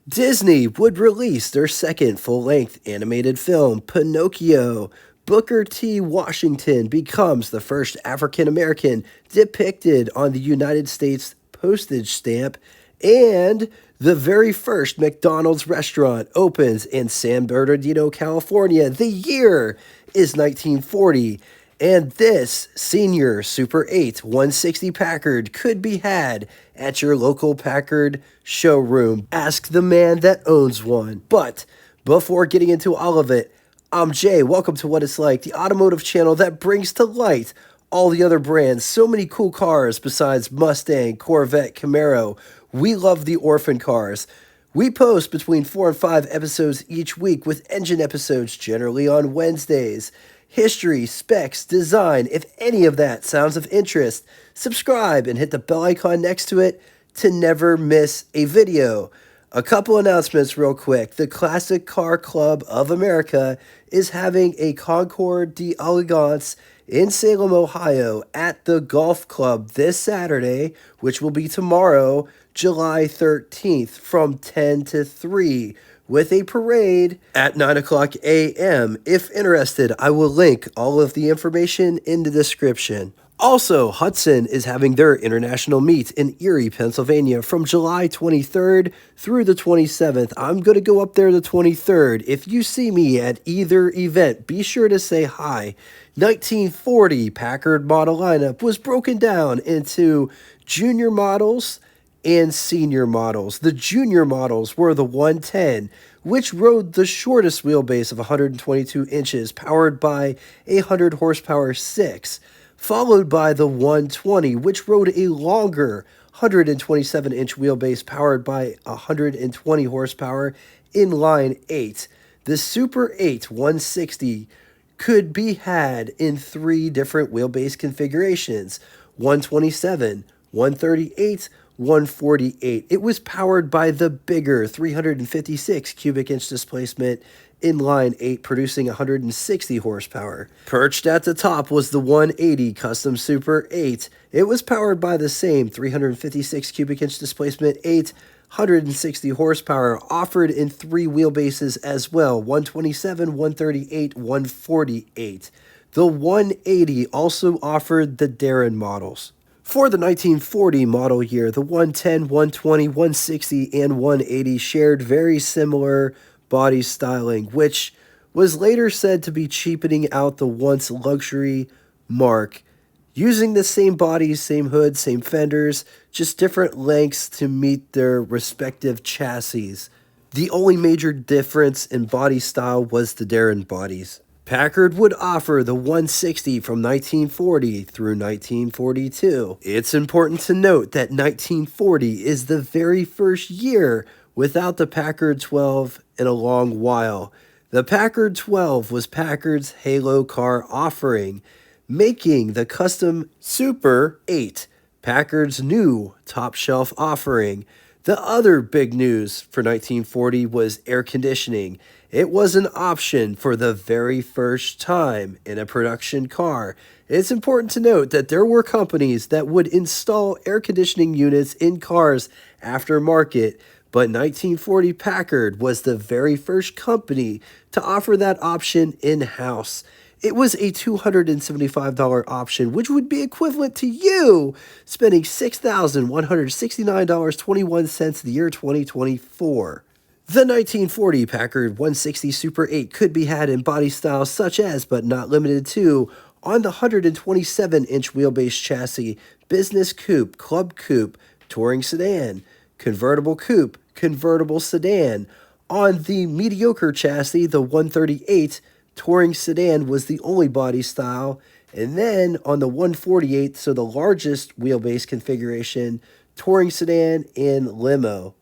Disney would release their second full-length animated film, Pinocchio. Booker T. Washington becomes the first African American depicted on the United States postage stamp, and the very first McDonald's restaurant opens in San Bernardino, California. The year is 1940. And this senior Super 8 160 Packard could be had at your local Packard showroom. Ask the man that owns one. But before getting into all of it, I'm Jay. Welcome to What It's Like, the automotive channel that brings to light all the other brands. So many cool cars besides Mustang, Corvette, Camaro. We love the orphan cars. We post between 4 and 5 episodes each week, with engine episodes generally on Wednesdays. History, specs, design. If any of that sounds of interest, subscribe and hit the bell icon next to it to never miss a video. A couple announcements real quick. The Classic Car Club of America is having a Concours d'Elegance in Salem, Ohio at the Golf Club this Saturday, which will be tomorrow, July 13th from 10 to 3. With a parade at 9 o'clock a.m. If interested, I will link all of the information in the description. Also, Hudson is having their international meet in Erie, Pennsylvania from July 23rd through the 27th. I'm going to go up there the 23rd. If you see me at either event, be sure to say hi. 1940 Packard model lineup was broken down into junior models and senior models. The junior models were the 110, which rode the shortest wheelbase of 122 inches, powered by a 100 horsepower 6, followed by the 120, which rode a longer 127-inch wheelbase, powered by 120 horsepower inline 8. The Super 8 160 could be had in 3 different wheelbase configurations: 127, 138, 148. It was powered by the bigger 356 cubic inch displacement inline 8, producing 160 horsepower. Perched at the top was the 180 Custom Super 8. It was powered by the same 356 cubic inch displacement 8, 160 horsepower, offered in 3 wheelbases as well: 127, 138, 148. The 180 also offered the Darrin models. For the 1940 model year, the 110, 120, 160, and 180 shared very similar body styling, which was later said to be cheapening out the once luxury mark. Using the same bodies, same hood, same fenders, just different lengths to meet their respective chassis. The only major difference in body style was the Darrin bodies. Packard would offer the 160 from 1940 through 1942. It's important to note that 1940 is the very first year without the Packard 12 in a long while. The Packard 12 was Packard's halo car offering, making the custom Super 8 Packard's new top shelf offering. The other big news for 1940 was air conditioning. It was an option for the very first time in a production car. It's important to note that there were companies that would install air conditioning units in cars aftermarket, but 1940 Packard was the very first company to offer that option in-house. It was a $275 option, which would be equivalent to you spending $6,169.21 the year 2024. The 1940 Packard 160 Super 8 could be had in body styles such as, but not limited to, on the 127-inch wheelbase chassis, business coupe, club coupe, touring sedan, convertible coupe, convertible sedan. On the mediocre chassis, the 138 touring sedan was the only body style. And then on the 148, so the largest wheelbase configuration, touring sedan and limo.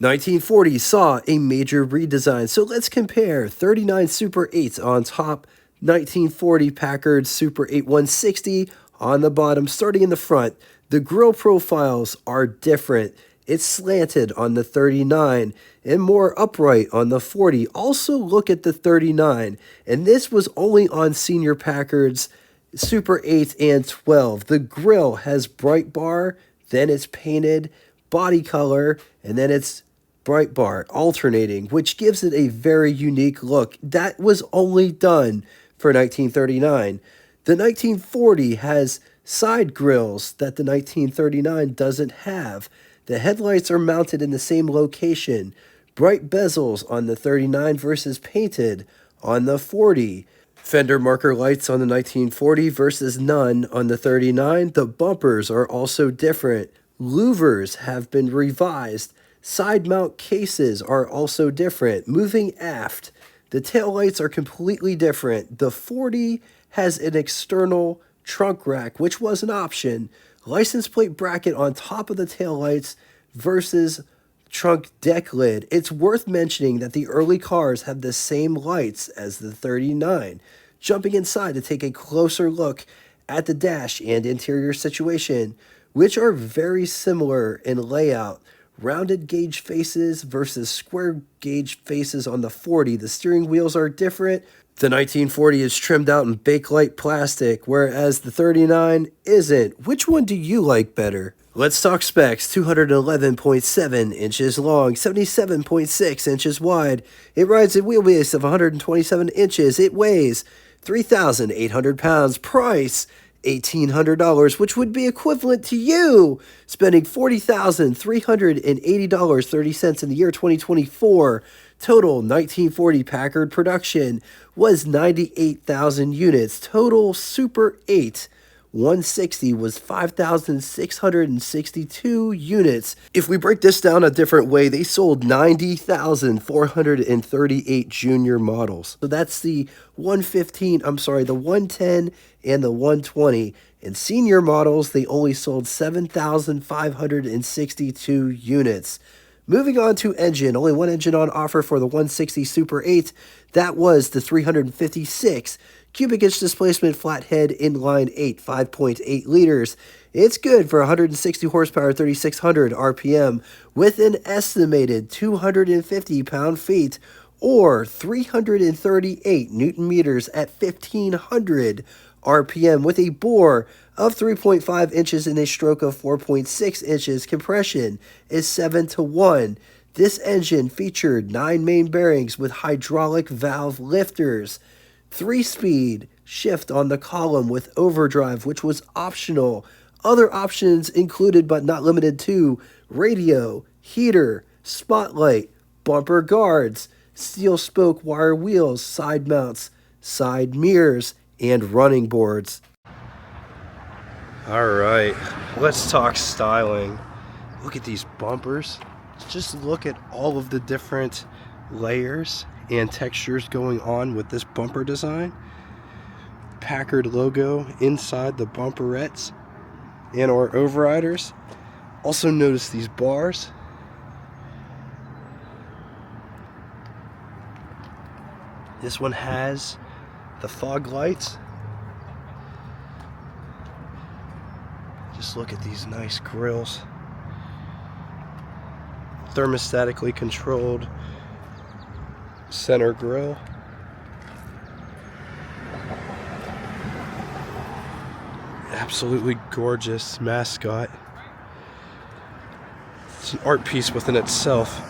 1940 saw a major redesign, so let's compare 39 Super 8s on top, 1940 Packard Super 8 160 on the bottom. Starting in the front, the grille profiles are different. It's slanted on the 39 and more upright on the 40. Also look at the 39, and this was only on Senior Packard's Super 8 and 12. The grille has bright bar, then it's painted body color, and then it's bright bar alternating, which gives it a very unique look. That was only done for 1939. The 1940 has side grills that the 1939 doesn't have. The headlights are mounted in the same location. Bright bezels on the 39 versus painted on the 40. Fender marker lights on the 1940 versus none on the 39. The bumpers are also different. Louvers have been revised. Side mount cases are also different. Moving aft, the taillights are completely different. The 40 has an external trunk rack, which was an option. License plate bracket on top of the taillights versus trunk deck lid. It's worth mentioning that the early cars have the same lights as the 39. Jumping inside to take a closer look at the dash and interior situation, which are very similar in layout. Rounded gauge faces versus square gauge faces on the 40. The steering wheels are different. The 1940 is trimmed out in Bakelite plastic, whereas the 39 isn't. Which one do you like better? Let's talk specs. 211.7 inches long, 77.6 inches wide. It rides a wheelbase of 127 inches. It weighs 3,800 pounds. Price $1,800, which would be equivalent to you spending $40,380.30 in the year 2024. Total 1940 Packard production was 98,000 units. Total Super 8 160 was 5,662 units. If we break this down a different way, they sold 90,438 junior models. So that's the 110 and the 120. And senior models, they only sold 7,562 units. Moving on to engine, only one engine on offer for the 160 Super 8. That was the 356 cubic inch displacement flathead inline 8, 5.8 liters. It's good for 160 horsepower, 3,600 RPM, with an estimated 250 pound-feet or 338 newton meters at 1,500 RPM, with a bore of 3.5 inches and a stroke of 4.6 inches. Compression is 7-to-1. This engine featured 9 main bearings with hydraulic valve lifters, 3-speed shift on the column with overdrive, which was optional. Other options included but not limited to radio, heater, spotlight, bumper guards, steel spoke wire wheels, side mounts, side mirrors, and running boards. Alright, let's talk styling. Look at these bumpers. Just look at all of the different layers and textures going on with this bumper design. Packard logo inside the bumperettes and our overriders. Also notice these bars. This one has the fog lights. Just look at these nice grills. Thermostatically controlled center grill. Absolutely gorgeous mascot. It's an art piece within itself.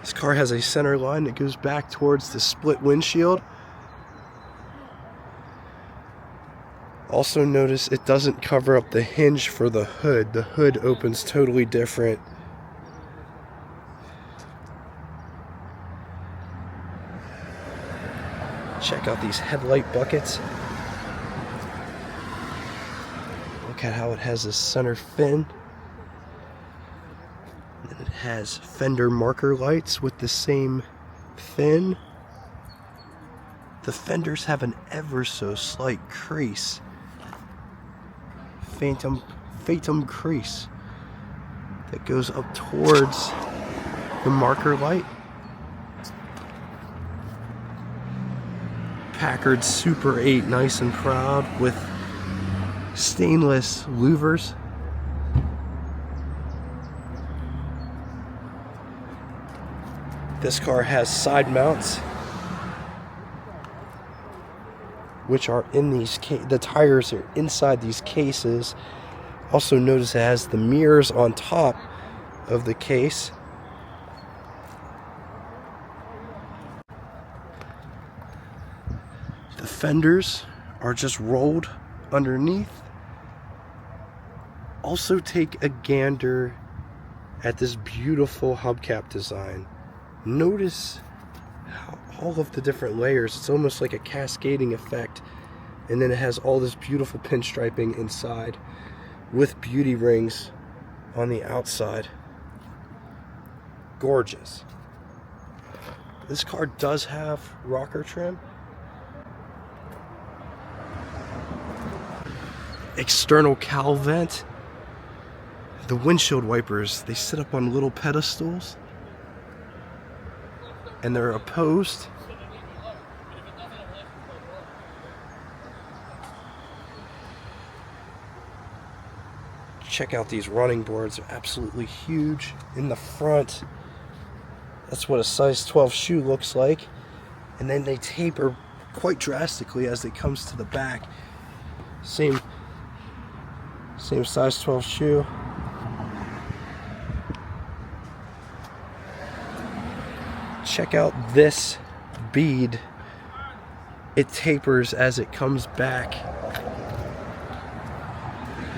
This car has a center line that goes back towards the split windshield. Also notice it doesn't cover up the hinge for the hood. The hood opens totally different. Check out these headlight buckets. Look at how it has a center fin. And then it has fender marker lights with the same fin. The fenders have an ever so slight crease. Phantom crease that goes up towards the marker light. Packard Super 8, nice and proud, with stainless louvers. This car has side mounts, which are in these the tires are inside these cases. Also notice it has the mirrors on top of the case. The fenders are just rolled underneath. Also take a gander at this beautiful hubcap design. Notice how all of the different layers, it's almost like a cascading effect. And then it has all this beautiful pinstriping inside with beauty rings on the outside. Gorgeous. This car does have rocker trim. External cowl vent. The windshield wipers, they sit up on little pedestals and they're opposed. Check out these running boards, they're absolutely huge in the front. That's what a size 12 shoe looks like. And then they taper quite drastically as it comes to the back. Same size 12 shoe. Check out this bead. It tapers as it comes back.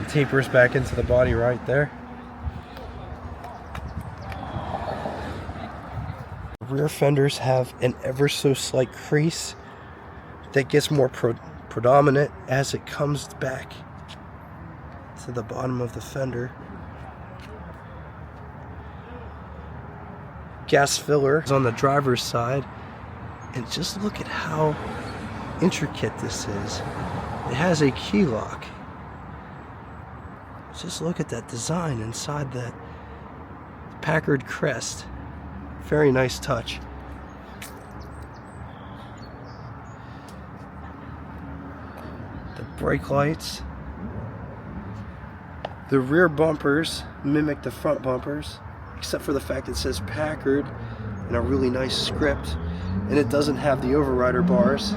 It tapers back into the body right there. Rear fenders have an ever so slight crease that gets more predominant as it comes back to the bottom of the fender. Gas filler is on the driver's side, and just look at how intricate this is. It has a key lock. Just look at that design inside that Packard crest. Very nice touch. The brake lights. The rear bumpers mimic the front bumpers, except for the fact it says Packard in a really nice script, and it doesn't have the overrider bars.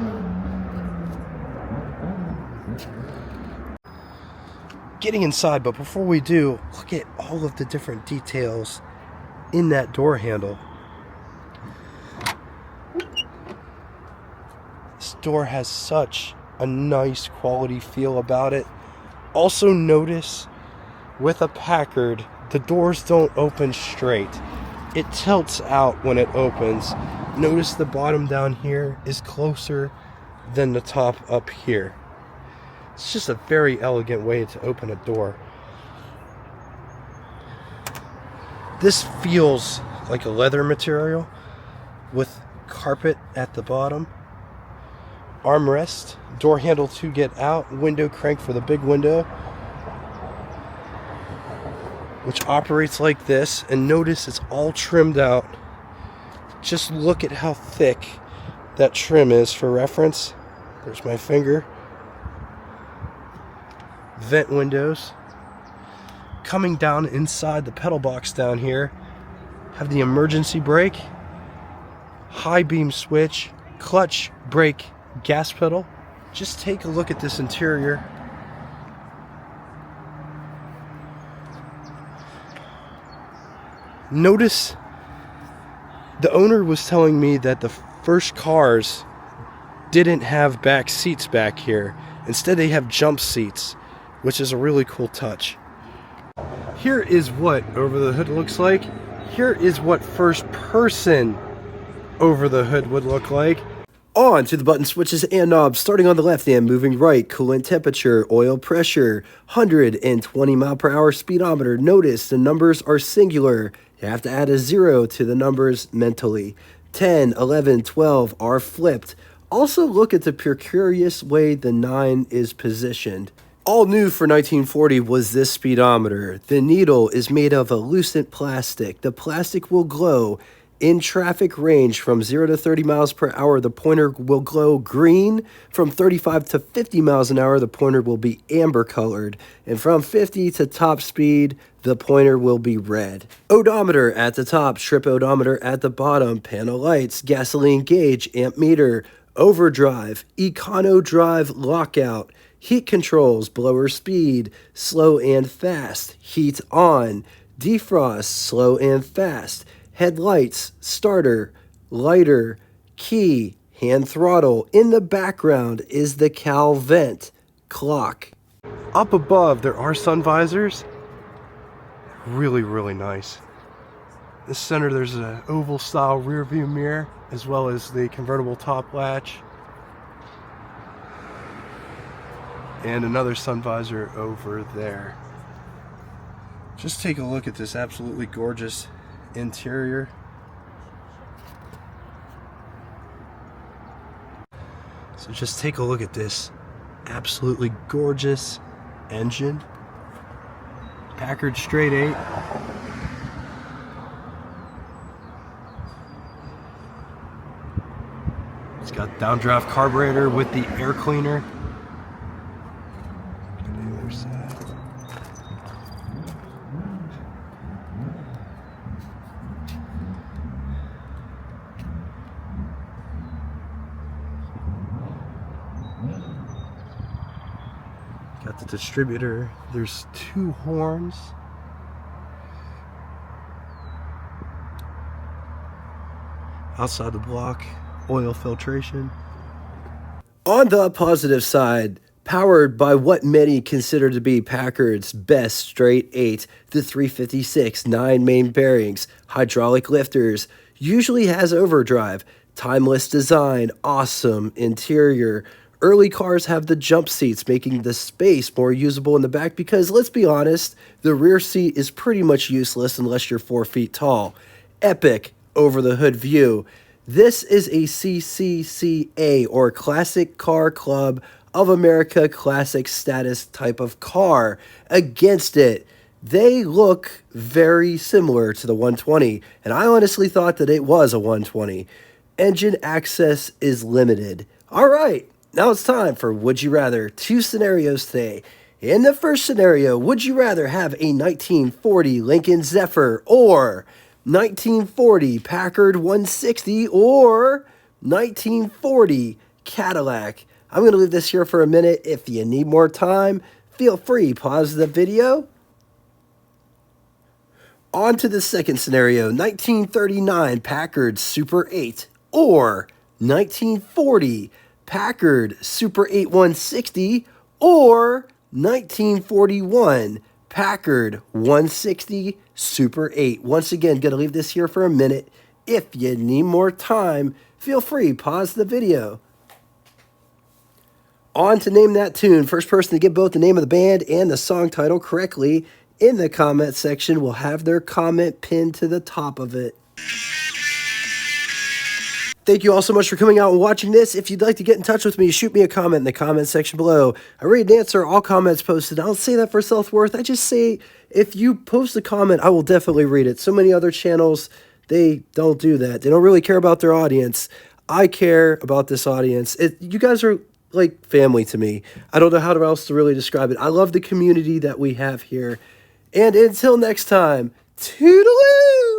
Getting inside, but before we do, look at all of the different details in that door handle. This door has such a nice quality feel about it. Also notice with a Packard, the doors don't open straight. It tilts out when it opens. Notice the bottom down here is closer than the top up here. It's just a very elegant way to open a door. This feels like a leather material with carpet at the bottom. Armrest, door handle to get out, window crank for the big window, which operates like this. And notice it's all trimmed out. Just look at how thick that trim is for reference. There's my finger. Vent windows. Coming down inside the pedal box down here, have the emergency brake, high beam switch, clutch, brake, gas pedal. Just take a look at this interior. Notice the owner was telling me that the first cars didn't have back seats back here. Instead they have jump seats, which is a really cool touch. Here is what over the hood looks like. Here is what first person over the hood would look like. On to the button switches and knobs, starting on the left and moving right. Coolant temperature, oil pressure, 120 mile per hour speedometer. Notice the numbers are singular. You have to add a 0 to the numbers mentally. 10, 11, 12 are flipped. Also look at the precarious way the 9 is positioned. All new for 1940 was this speedometer. The needle is made of a lucent plastic. The plastic will glow in traffic range from 0 to 30 miles per hour. The pointer will glow green. From 35 to 50 miles an hour, the pointer will be amber colored. And from 50 to top speed, the pointer will be red. Odometer at the top, trip odometer at the bottom, panel lights, gasoline gauge, amp meter, overdrive, econo drive lockout, heat controls, blower speed, slow and fast, heat on, defrost, slow and fast, headlights, starter, lighter, key, hand throttle. In the background is the cowl vent, clock. Up above, there are sun visors. Really, really nice. In the center, there's an oval style rear view mirror, as well as the convertible top latch. And another sun visor over there. Just take a look at this absolutely gorgeous interior. So just take a look at this absolutely gorgeous engine. Packard straight 8. It's got downdraft carburetor with the air cleaner. The other side. Got the distributor. There's 2 horns. Outside the block, oil filtration. On the positive side, powered by what many consider to be Packard's best straight 8, the 356 9 main bearings, hydraulic lifters, usually has overdrive, timeless design, awesome interior. Early cars have the jump seats, making the space more usable in the back because, let's be honest, the rear seat is pretty much useless unless you're 4 feet tall. Epic over-the-hood view. This is a CCCA, or Classic Car Club of America Classic status type of car. Against it, they look very similar to the 120, and I honestly thought that it was a 120. Engine access is limited. All right. Now it's time for Would You Rather. 2 scenarios today. In the first scenario, would you rather have a 1940 Lincoln Zephyr or 1940 Packard 160 or 1940 Cadillac? I'm going to leave this here for a minute. If you need more time, feel free, pause the video. On to the second scenario, 1939 Packard Super 8 or 1940 Packard Super 8 160 or 1941 Packard 160 Super 8. Once again, going to leave this here for a minute. If you need more time, feel free, pause the video. On to name that tune. First person to get both the name of the band and the song title correctly in the comment section will have their comment pinned to the top of it. Thank you all so much for coming out and watching this. If you'd like to get in touch with me, shoot me a comment in the comment section below. I read and answer all comments posted. I don't say that for self-worth. I just say if you post a comment, I will definitely read it. So many other channels, they don't do that. They don't really care about their audience. I care about this audience. You guys are like family to me. I don't know how else to really describe it. I love the community that we have here. And until next time, toodaloo!